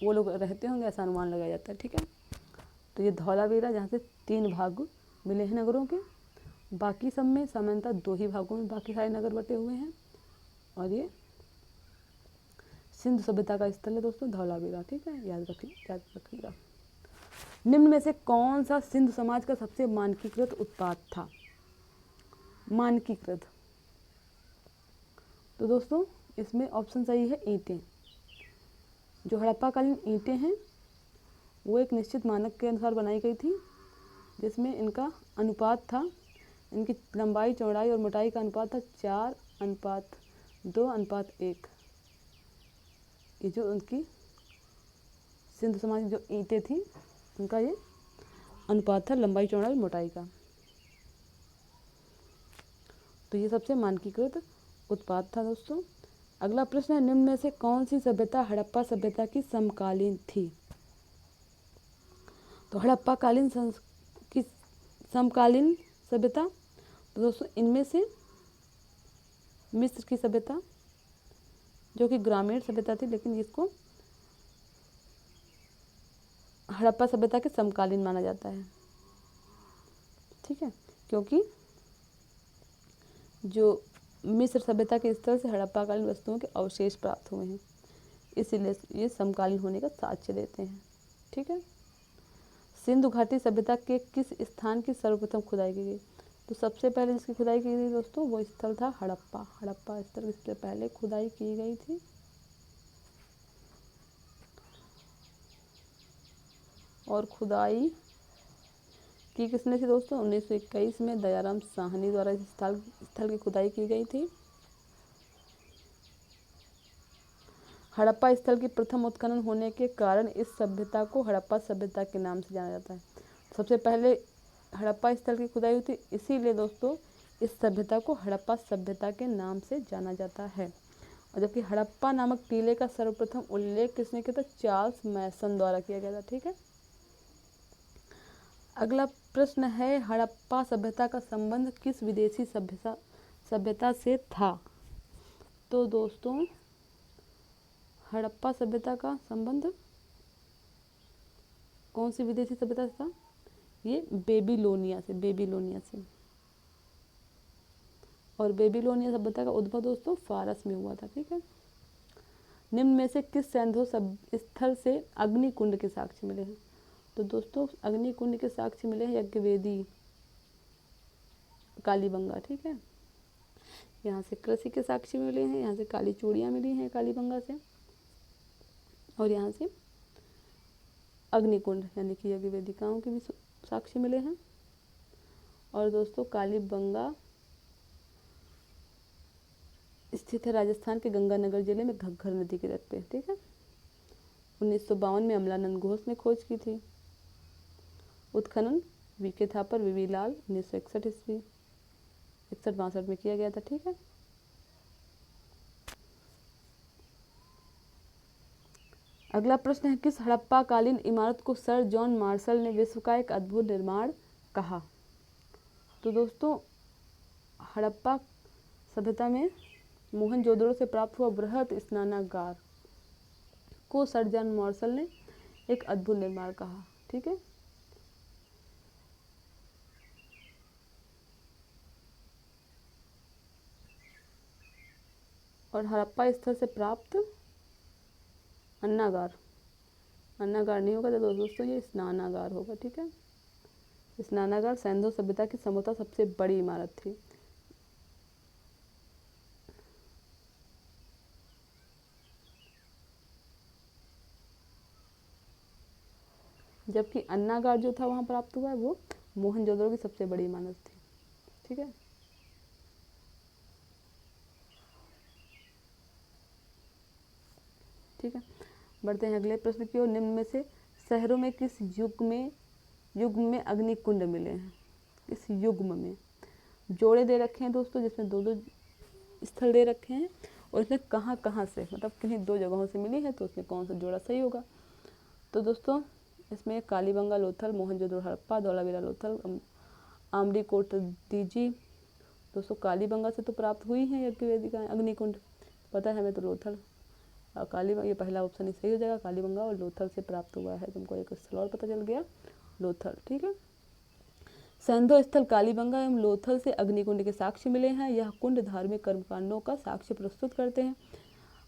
वो लोग रहते होंगे ऐसा अनुमान लगाया जाता है। ठीक है, तो ये धौलावीरा जहाँ से 3 भाग मिले हैं नगरों के, बाकी सब में सामान्यतः 2 ही भागों में बाकी सारे नगर बटे हुए हैं और ये सिंधु सभ्यता का स्थल है दोस्तों धौलावीरा। ठीक है, याद रखिएगा। निम्न में से कौन सा सिंधु समाज का सबसे मानकीकृत उत्पाद था? मानकीकृत तो दोस्तों इसमें ऑप्शन सही है ईंटें। जो हड़प्पा कालीन ईंटें हैं वो एक निश्चित मानक के अनुसार बनाई गई थी, जिसमें इनका अनुपात था, इनकी लंबाई चौड़ाई और मोटाई का अनुपात था 4:2:1। ये जो उनकी सिंधु समाज जो ईंटें थी उनका ये अनुपात था लंबाई चौड़ाई मोटाई का। तो ये सबसे मानकीकृत उत्पाद था दोस्तों। अगला प्रश्न है, निम्न में से कौन सी सभ्यता हड़प्पा सभ्यता की समकालीन थी? तो हड़प्पा कालीन की समकालीन सभ्यता, तो दोस्तों इनमें से मिस्र की सभ्यता जो कि ग्रामीण सभ्यता थी, लेकिन इसको हड़प्पा सभ्यता के समकालीन माना जाता है। ठीक है, क्योंकि जो मिस्र सभ्यता के स्थल से हड़प्पा कालीन वस्तुओं के अवशेष प्राप्त हुए हैं, इसीलिए ये समकालीन होने का साक्ष्य देते हैं। ठीक है, सिंधु घाटी सभ्यता के किस स्थान की सर्वप्रथम खुदाई की गई? तो सबसे पहले जिसकी खुदाई की गई दोस्तों वो स्थल था हड़प्पा। हड़प्पा स्थल इससे पहले खुदाई की गई थी। और खुदाई की किसने थी दोस्तों? 1921 में दयाराम साहनी द्वारा इस स्थल की खुदाई की गई थी। हड़प्पा स्थल की प्रथम उत्खनन होने के कारण इस सभ्यता को हड़प्पा सभ्यता के नाम से जाना जाता है। सबसे पहले हड़प्पा स्थल की खुदाई हुई थी, इसीलिए दोस्तों इस सभ्यता को हड़प्पा सभ्यता के नाम से जाना जाता है। और जबकि हड़प्पा नामक टीले का सर्वप्रथम उल्लेख किसने किया था? चार्ल्स मैसन द्वारा किया गया था। ठीक है, अगला प्रश्न है, हड़प्पा सभ्यता का संबंध किस विदेशी सभ्यता से था? तो दोस्तों हड़प्पा सभ्यता का संबंध कौन सी विदेशी सभ्यता से था? ये बेबीलोनिया से। और बेबीलोनिया सभ्यता का उद्भव दोस्तों फारस में हुआ था। ठीक है, निम्न में से किस सैंधो स्थल से अग्निकुंड के साक्ष्य मिले हैं? तो दोस्तों अग्निकुंड के साक्ष्य मिले हैं यज्ञवेदी, कालीबंगा। ठीक है, यहाँ से कृषि के साक्ष्य मिले हैं, यहाँ से काली चूड़ियाँ मिली हैं कालीबंगा से, और यहाँ से अग्निकुंड यानी कि यज्ञवेदिकाओं के भी साक्ष्य मिले हैं। और दोस्तों कालीबंगा स्थित है राजस्थान के गंगानगर जिले में घग्गर नदी के तट पे। ठीक है, 1952 में अमलानंद घोष ने खोज की थी। उत्खनन वीके थापर, वीवी लाल, 1961 ईस्वी 61-62 में किया गया था। ठीक है, अगला प्रश्न है, किस हड़प्पा कालीन इमारत को सर जॉन मार्शल ने विश्व का एक अद्भुत निर्माण कहा? तो दोस्तों हड़प्पा सभ्यता में मोहनजोदड़ो से प्राप्त हुआ बृहत स्नानागार को सर जॉन मार्शल ने एक अद्भुत निर्माण कहा। ठीक है, और हड़प्पा स्थल से प्राप्त अन्नागार नहीं होगा तो दोस्तों ये स्नानागार होगा। ठीक है, स्नानागार सैंधो सभ्यता की संभवतः सबसे बड़ी इमारत थी। जबकि अन्नागार जो था वहाँ प्राप्त हुआ है वो मोहनजोदड़ो की सबसे बड़ी इमारत थी। ठीक है, ठीक है, बढ़ते हैं अगले प्रश्न की ओर। निम्न में से शहरों में किस युग्म में अग्निकुंड मिले हैं? इस युग्म में जोड़े दे रखे हैं दोस्तों, जिसमें दो स्थल दे रखे हैं, और इसमें कहाँ से, मतलब किन्हीं दो जगहों से मिली है, तो उसमें कौन सा जोड़ा सही होगा? तो दोस्तों इसमें कालीबंगा लोथल, मोहनजोदड़ो हड़प्पा, धौलावीरा लोथल, आमरी कोट दीजी। दोस्तों कालीबंगा से तो प्राप्त हुई है यज्ञवेदिका अग्निकुंड, पता है हमें तो लोथल और कालीबंगा, ये पहला ऑप्शन ही सही हो जाएगा। कालीबंगा और लोथल से प्राप्त हुआ है, तुमको एक स्थल और पता चल गया, लोथल। ठीक है, सैंधो स्थल कालीबंगा एवं लोथल से अग्निकुंड के साक्ष्य मिले हैं। यह कुंड धार्मिक कर्मकांडों का साक्ष्य प्रस्तुत करते हैं।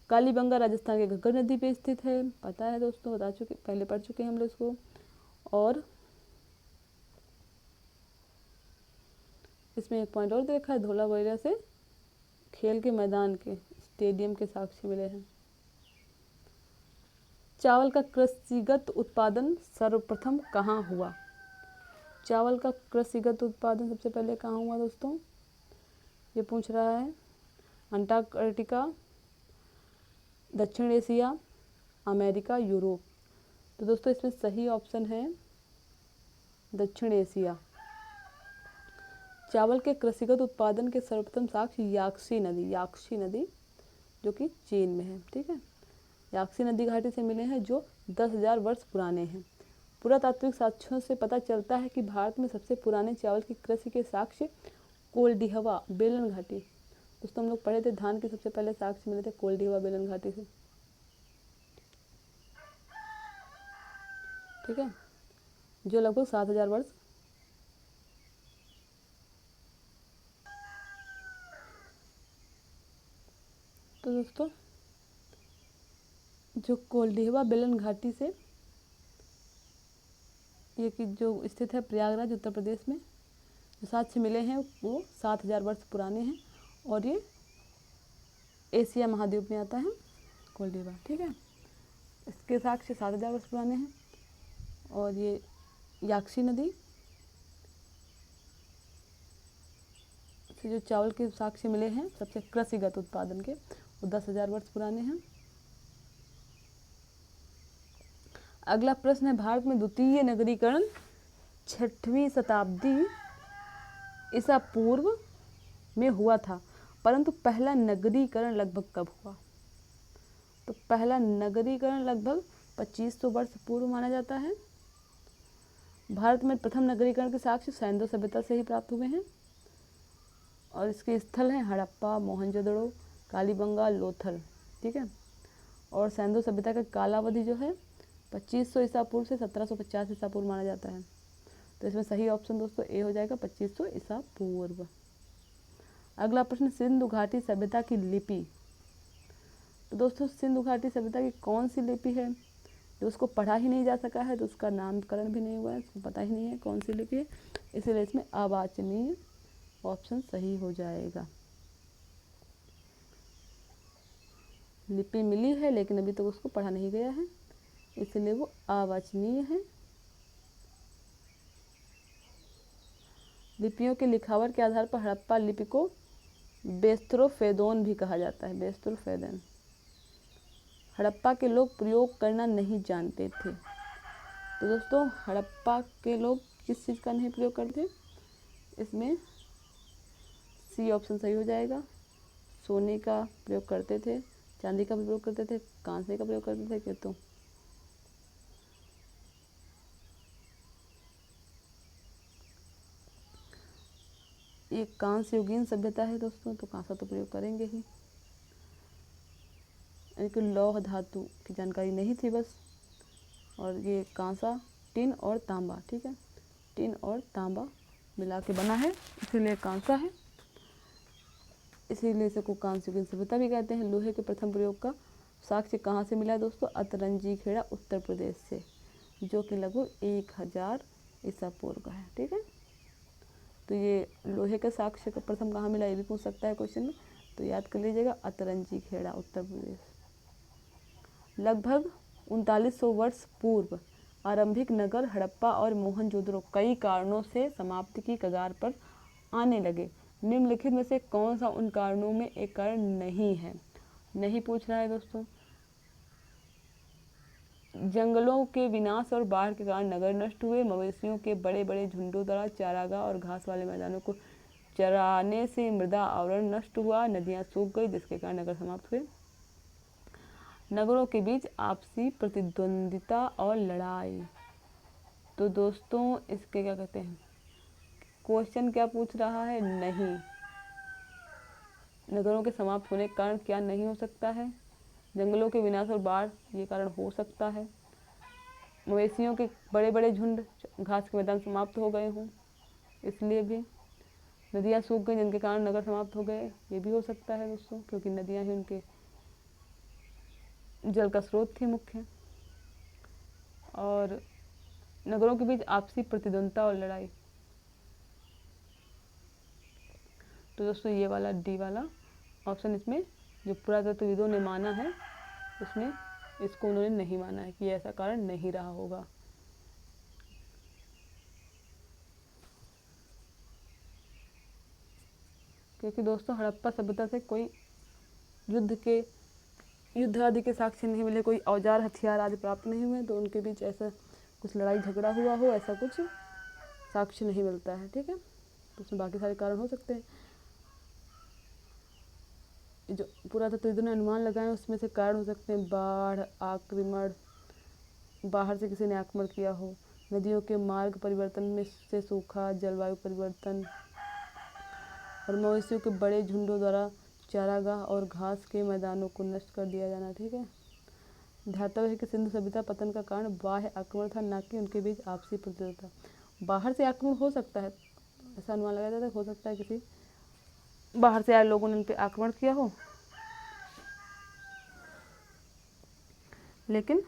कालीबंगा राजस्थान के घग्गर नदी पे स्थित है, पता है दोस्तों, पहले पढ़ चुके हैं हम लोग इसको। और इसमें एक पॉइंट और देखा है, धौलावीरा से खेल के मैदान के स्टेडियम के साक्ष्य मिले हैं। चावल का कृषिगत उत्पादन सर्वप्रथम कहाँ हुआ? चावल का कृषिगत उत्पादन सबसे पहले कहाँ हुआ दोस्तों? ये पूछ रहा है। अंटार्कटिका, दक्षिण एशिया, अमेरिका, यूरोप। तो दोस्तों इसमें सही ऑप्शन है दक्षिण एशिया। चावल के कृषिगत उत्पादन के सर्वप्रथम साक्ष्य याक्सी नदी जो कि चीन में है। ठीक है, याक्सी नदी घाटी से मिले हैं जो 10,000 वर्ष पुराने हैं। पुरातात्विक साक्ष्यों से पता चलता है कि भारत में सबसे पुराने चावल की कृषि के साक्ष्य कोल्डिहवा बेलन घाटी। दोस्तों हम लोग पढ़े थे धान के सबसे पहले साक्ष्य मिले थे कोल्डिहवा बेलन घाटी से। ठीक है, जो लगभग 7,000 वर्ष तो दोस्तों जो कोल्डिहवा बेलन घाटी से ये कि जो स्थित है प्रयागराज उत्तर प्रदेश में, जो साक्ष्य मिले हैं वो 7,000 वर्ष पुराने हैं और ये एशिया महाद्वीप में आता है कोल्डिहवा। ठीक है, इसके साक्ष्य 7,000 वर्ष पुराने हैं और ये याक्सी नदी से जो चावल के साक्ष्य मिले हैं सबसे कृषिगत उत्पादन के वो 10,000 वर्ष पुराने हैं। अगला प्रश्न है, भारत में द्वितीय नगरीकरण 6वीं शताब्दी ईसा पूर्व में हुआ था, परंतु पहला नगरीकरण लगभग कब हुआ? तो पहला नगरीकरण लगभग 2500 वर्ष पूर्व माना जाता है। भारत में प्रथम नगरीकरण के साक्ष्य सैंधव सभ्यता से ही प्राप्त हुए हैं और इसके स्थल हैं हड़प्पा, मोहनजोदड़ो, कालीबंगा, लोथल। ठीक है, और सैंधव सभ्यता का कालावधि जो है 2500 ईसा पूर्व से 1750 ईसा पूर्व माना जाता है। तो इसमें सही ऑप्शन दोस्तों ए हो जाएगा 2500 ईसा पूर्व। अगला प्रश्न, सिंधु घाटी सभ्यता की लिपि। तो दोस्तों सिंधु घाटी सभ्यता की कौन सी लिपि है जो उसको पढ़ा ही नहीं जा सका है, तो उसका नामकरण भी नहीं हुआ है, उसको पता ही नहीं है कौन सी लिपि है, इसलिए इसमें अवाचनीय ऑप्शन सही हो जाएगा। लिपि मिली है लेकिन अभी तक उसको पढ़ा नहीं गया है, इसलिए वो अवाचनीय है। लिपियों के लिखावट के आधार पर हड़प्पा लिपि को बेस्त्रोफेदोन भी कहा जाता है। बेस्त्रोफेदन हड़प्पा के लोग प्रयोग करना नहीं जानते थे। तो दोस्तों हड़प्पा के लोग किस चीज़ का नहीं प्रयोग करते? इसमें सी ऑप्शन सही हो जाएगा। सोने का प्रयोग करते थे, चांदी का प्रयोग करते थे, कांसे का प्रयोग करते थे। क्यों? तो ये कांस्य युगीन सभ्यता है दोस्तों, तो कांसा तो प्रयोग करेंगे ही। इनके लौह धातु की जानकारी नहीं थी बस। और ये कांसा, टिन और तांबा। ठीक है, टिन और तांबा मिला के बना है, इसीलिए कांसा है, इसीलिए इसे को कांस्य युगीन सभ्यता भी कहते हैं। लोहे के प्रथम प्रयोग का साक्ष्य कहाँ से मिला है दोस्तों? अतरंजी खेड़ा उत्तर प्रदेश से, जो कि लगभग 1000 ईसा पूर्व का है। ठीक है, तो ये लोहे का साक्ष्य का प्रथम कहाँ मिला ये भी पूछ सकता है क्वेश्चन में, तो याद कर लीजिएगा अतरंजी खेड़ा उत्तर प्रदेश। लगभग 3900 वर्ष पूर्व आरंभिक नगर हड़प्पा और मोहनजोदड़ो कई कारणों से समाप्ति की कगार पर आने लगे। निम्नलिखित में से कौन सा उन कारणों में एक कारण नहीं है? नहीं पूछ रहा है दोस्तों। जंगलों के विनाश और बाढ़ के कारण नगर नष्ट हुए। मवेशियों के बड़े बड़े झुंडों द्वारा चारागाह और घास वाले मैदानों को चराने से मृदा आवरण नष्ट हुआ। नदियां सूख गई जिसके कारण नगर समाप्त हुए। नगरों के बीच आपसी प्रतिद्वंदिता और लड़ाई। तो दोस्तों इसके क्या कहते हैं, क्वेश्चन क्या पूछ रहा है? नहीं, नगरों के समाप्त होने के कारण क्या नहीं हो सकता है? जंगलों के विनाश और बाढ़ ये कारण हो सकता है। मवेशियों के बड़े बड़े झुंड, घास के मैदान समाप्त हो गए हों इसलिए भी। नदियाँ सूख गई जिनके कारण नगर समाप्त हो गए, ये भी हो सकता है दोस्तों, क्योंकि नदियाँ ही उनके जल का स्रोत थी मुख्य। और नगरों के बीच आपसी प्रतिद्वंदिता और लड़ाई, तो दोस्तों ये वाला डी वाला ऑप्शन इसमें जो पुरातत्वविदों ने माना है उसमें इसको उन्होंने नहीं माना है कि ऐसा कारण नहीं रहा होगा। क्योंकि दोस्तों हड़प्पा सभ्यता से कोई युद्ध आदि के साक्ष्य नहीं मिले, कोई औजार हथियार आदि प्राप्त नहीं हुए, तो उनके बीच ऐसा कुछ लड़ाई झगड़ा हुआ हो ऐसा कुछ साक्ष्य नहीं मिलता है। ठीक है, तो उसमें बाकी सारे कारण हो सकते हैं। जो पुरातत्वविदों ने अनुमान लगाए उसमें से कारण हो सकते हैं बाढ़, आक्रमण, बाहर से किसी ने आक्रमण किया हो, नदियों के मार्ग परिवर्तन में से सूखा, जलवायु परिवर्तन और मवेशियों के बड़े झुंडों द्वारा चारागाह और घास के मैदानों को नष्ट कर दिया जाना। ठीक है, ध्यातव्य है कि सिंधु सभ्यता पतन का कारण बाह्य आक्रमण था, ना कि उनके बीच आपसी प्रतियोगिता। बाहर से आक्रमण हो सकता है, ऐसा अनुमान लगाया जाता है, हो सकता है किसी बाहर से आए लोगों ने उन पर आक्रमण किया हो, लेकिन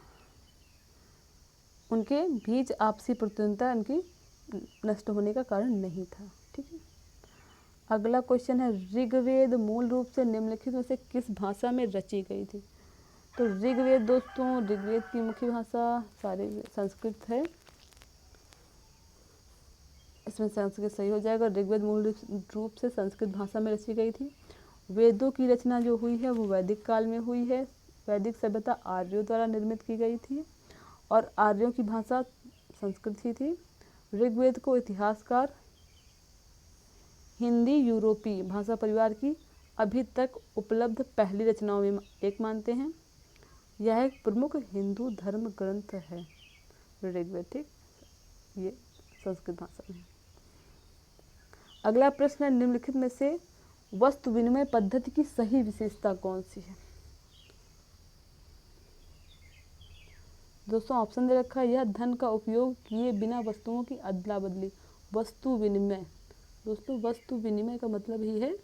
उनके बीच आपसी प्रतिद्वंदिता उनकी नष्ट होने का कारण नहीं था। ठीक है, अगला क्वेश्चन है ऋग्वेद मूल रूप से निम्नलिखित में से किस भाषा में रची गई थी। तो ऋग्वेद दोस्तों, ऋग्वेद की मुख्य भाषा सारे संस्कृत है, इसमें संस्कृत सही हो जाएगा। ऋग्वेद मूल रूप से संस्कृत भाषा में रची गई थी। वेदों की रचना जो हुई है वो वैदिक काल में हुई है। वैदिक सभ्यता आर्यों द्वारा निर्मित की गई थी और आर्यों की भाषा संस्कृत ही थी। ऋग्वेद को इतिहासकार हिंदी यूरोपीय भाषा परिवार की अभी तक उपलब्ध पहली रचनाओं में एक मानते हैं। यह एक प्रमुख हिंदू धर्म ग्रंथ है ऋग्वेद। ठीक, ये संस्कृत भाषा में। अगला प्रश्न है निम्नलिखित में से वस्तु विनिमय पद्धति की सही विशेषता कौन सी है। दोस्तों ऑप्शन दे रखा है, यह धन का उपयोग किए बिना वस्तुओं की अदला बदली। वस्तु विनिमय, दोस्तों वस्तु विनिमय का मतलब ही है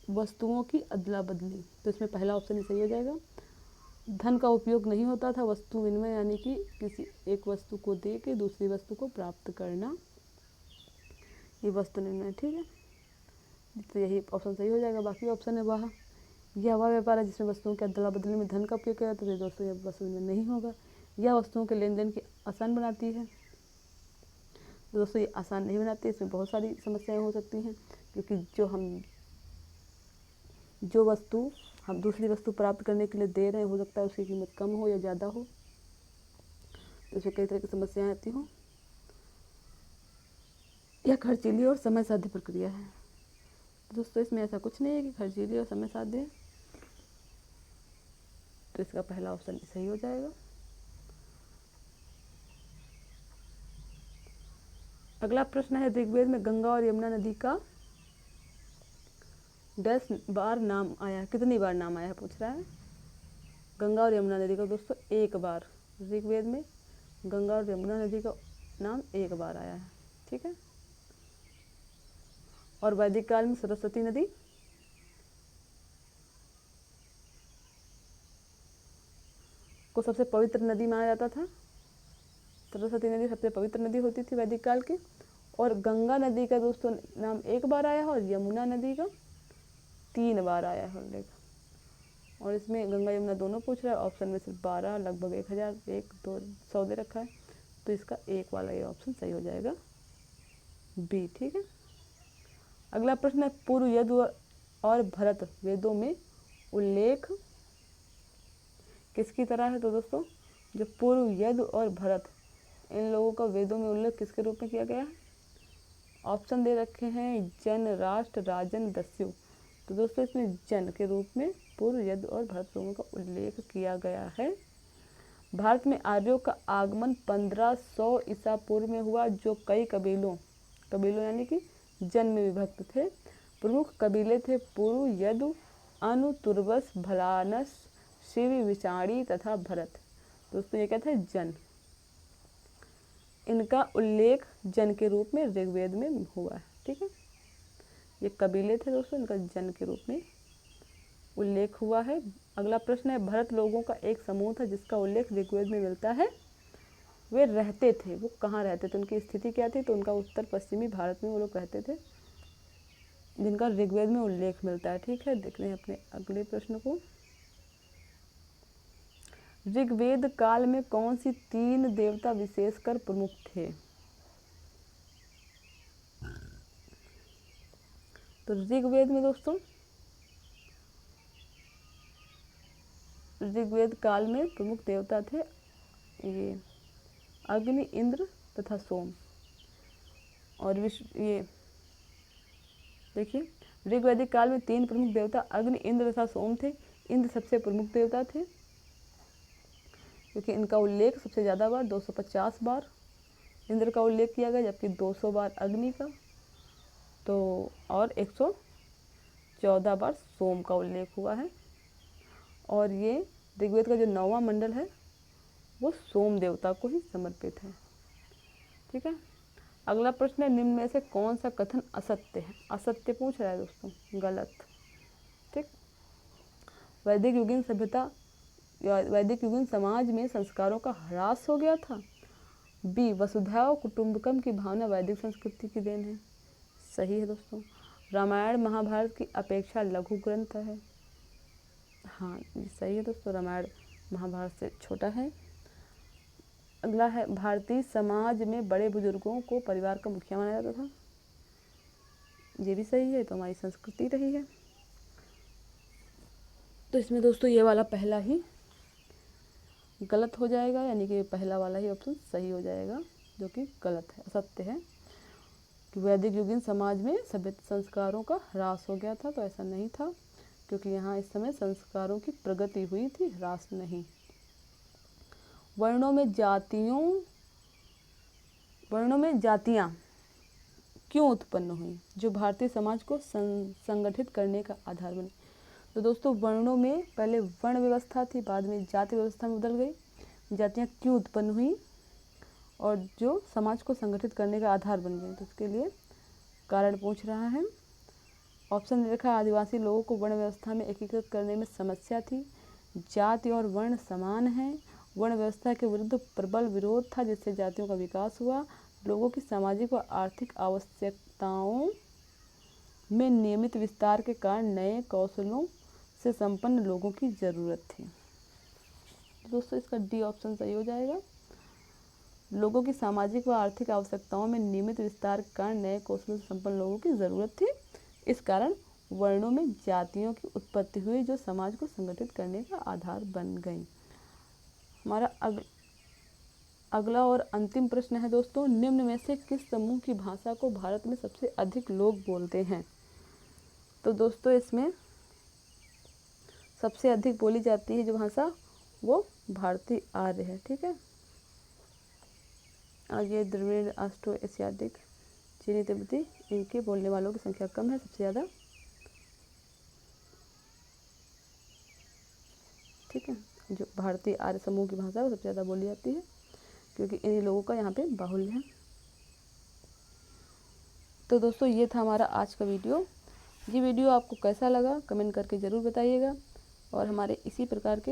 वस्तुओं की अदला बदली, तो इसमें पहला ऑप्शन ही सही हो जाएगा। धन का उपयोग नहीं होता था, वस्तु विनिमय यानी कि किसी एक वस्तु को दे के दूसरी वस्तु को प्राप्त करना, ये वस्तु विनिमय। ठीक है, तो यही ऑप्शन सही हो जाएगा। बाकी ऑप्शन है वह यह वह व्यापार है जिसमें वस्तुओं के अदला बदली में धन का उपयोग किया जाता है, तो दोस्तों यह वस्तु विनिमय नहीं होगा। यह वस्तुओं के लेन देन की आसान बनाती है, दोस्तों ये आसान नहीं बनाती है, इसमें बहुत सारी समस्याएं हो सकती हैं, क्योंकि जो वस्तु हम दूसरी वस्तु प्राप्त करने के लिए दे रहे हैं हो सकता है उसकी कीमत कम हो या ज़्यादा हो, तो इसमें कई तरह की समस्याएं आती हों। यह खर्चीली और समय साध्य प्रक्रिया है, दोस्तों इसमें ऐसा कुछ नहीं है कि खर्चीली और समय साध्य है, तो इसका पहला ऑप्शन सही हो जाएगा। अगला प्रश्न है ऋग्वेद में गंगा और यमुना नदी का 10 बार नाम आया, कितनी बार नाम आया पूछ रहा है। गंगा और यमुना नदी का दोस्तों एक बार, ऋग्वेद में गंगा और यमुना नदी का नाम एक बार आया है। ठीक है, और वैदिक काल में सरस्वती नदी को सबसे पवित्र नदी माना जाता था। सरस्वती नदी सबसे पवित्र नदी होती थी वैदिक काल की, और गंगा नदी का दोस्तों नाम एक बार आया है और यमुना नदी का 3 बार आया है उल्लेख। और इसमें गंगा यमुना दोनों पूछ रहा है, ऑप्शन में सिर्फ 12 लगभग 1000 1 2 100 दे रखा है, तो इसका एक वाला ये ऑप्शन सही हो जाएगा बी। ठीक है, अगला प्रश्न है पूर्व यदु और भरत वेदों में उल्लेख किसकी तरह है। तो दोस्तों जो पूर्व यदु और भरत इन लोगों का वेदों में उल्लेख किसके रूप में किया गया है। ऑप्शन दे रखे हैं जन, राष्ट्र, राजन, दस्यु, तो दोस्तों इसमें जन के रूप में पूर्व यदु और भरत लोगों का उल्लेख किया गया है। भारत में आर्यों का आगमन 1500 ईसा पूर्व में हुआ, जो कई कबीलों यानी कि जन में विभक्त थे। प्रमुख कबीले थे पूर्व यदु, अनु, तुर्बस, भलानस, शिव, विचाणी तथा भरत। दोस्तों ये क्या था, जन। इनका उल्लेख जन के रूप में ऋग्वेद में हुआ है। ठीक है, ये कबीले थे दोस्तों, इनका जन के रूप में उल्लेख हुआ है। अगला प्रश्न है भरत लोगों का एक समूह था जिसका उल्लेख ऋग्वेद में मिलता है, वे रहते थे, वो कहाँ रहते थे, उनकी स्थिति क्या थी। तो उनका उत्तर पश्चिमी भारत में वो लोग रहते थे, जिनका ऋग्वेद में उल्लेख मिलता है। ठीक है, देखते हैं अपने अगले प्रश्न को। ऋग्वेद काल में कौन सी 3 देवता विशेषकर प्रमुख थे? तो ऋग्वेद में दोस्तों, ऋग्वेद काल में प्रमुख देवता थे ये अग्नि, इंद्र तथा सोम। और ये देखिए, ऋग्वैदिक काल में 3 प्रमुख देवता अग्नि, इंद्र तथा सोम थे। इंद्र सबसे प्रमुख देवता थे क्योंकि इनका उल्लेख सबसे ज़्यादा बार 250 बार इंद्र का उल्लेख किया गया, जबकि 200 बार अग्नि का, तो और 114 बार सोम का उल्लेख हुआ है। और ये ऋग्वेद का जो 9वां मंडल है वो सोम देवता को ही समर्पित है। ठीक है, अगला प्रश्न है, निम्न में से कौन सा कथन असत्य है? असत्य पूछ रहा है दोस्तों, गलत। ठीक, वैदिक युगीन सभ्यता या वैदिक युगीन समाज में संस्कारों का ह्रास हो गया था। बी, वसुधैव कुटुंबकम की भावना वैदिक संस्कृति की देन है। सही है दोस्तों। रामायण महाभारत की अपेक्षा लघु ग्रंथ है। हाँ, सही है दोस्तों, रामायण महाभारत से छोटा है। अगला है, भारतीय समाज में बड़े बुजुर्गों को परिवार का मुखिया माना जाता था। ये भी सही है, तो हमारी संस्कृति रही है। तो इसमें दोस्तों ये वाला पहला ही गलत हो जाएगा, यानी कि पहला वाला ही ऑप्शन सही हो जाएगा, जो कि गलत है, असत्य है कि वैदिक युगीन समाज में सभ्य संस्कारों का ह्रास हो गया था। तो ऐसा नहीं था, क्योंकि यहाँ इस समय संस्कारों की प्रगति हुई थी, ह्रास नहीं। वर्णों में जातियाँ क्यों उत्पन्न हुई, जो भारतीय समाज को संगठित करने का आधार बनी? तो दोस्तों, वर्णों में पहले वर्ण व्यवस्था थी, बाद में जाति व्यवस्था में बदल गई। जातियाँ क्यों उत्पन्न हुई और जो समाज को संगठित करने का आधार बन गई, तो उसके लिए कारण पूछ रहा है। ऑप्शन दे रखा है, आदिवासी लोगों को वर्ण व्यवस्था में एकीकृत करने में समस्या थी। जाति और वर्ण समान हैं। वर्ण व्यवस्था के विरुद्ध प्रबल विरोध था, जिससे जातियों का विकास हुआ। लोगों की सामाजिक व आर्थिक आवश्यकताओं में नियमित विस्तार के कारण नए कौशलों से संपन्न लोगों की ज़रूरत थी। दोस्तों, इसका डी ऑप्शन सही हो जाएगा। लोगों की सामाजिक व आर्थिक आवश्यकताओं में नियमित विस्तार के कारण नए कौशलों से संपन्न लोगों की ज़रूरत थी। इस कारण वर्णों में जातियों की उत्पत्ति हुई, जो समाज को संगठित करने का आधार बन गई। हमारा अगला और अंतिम प्रश्न है दोस्तों, निम्न में से किस समूह की भाषा को भारत में सबसे अधिक लोग बोलते हैं? तो दोस्तों, इसमें सबसे अधिक बोली जाती है जो भाषा, वो भारतीय आर्य है। ठीक है, और ये द्रविड़, ऑस्ट्रो एशियाटिक, चीनी, तिब्बती, इनके बोलने वालों की संख्या कम है, सबसे ज़्यादा। ठीक है, जो भारतीय आर्य समूह की भाषा है वो सबसे ज़्यादा बोली जाती है, क्योंकि इन्हीं लोगों का यहाँ पे बाहुल्य है। तो दोस्तों, ये था हमारा आज का वीडियो। ये वीडियो आपको कैसा लगा कमेंट करके ज़रूर बताइएगा, और हमारे इसी प्रकार के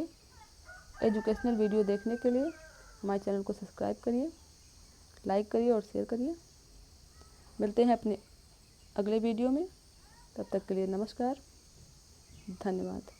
एजुकेशनल वीडियो देखने के लिए हमारे चैनल को सब्सक्राइब करिए, लाइक करिए और शेयर करिए। मिलते हैं अपने अगले वीडियो में, तब तक के लिए नमस्कार, धन्यवाद।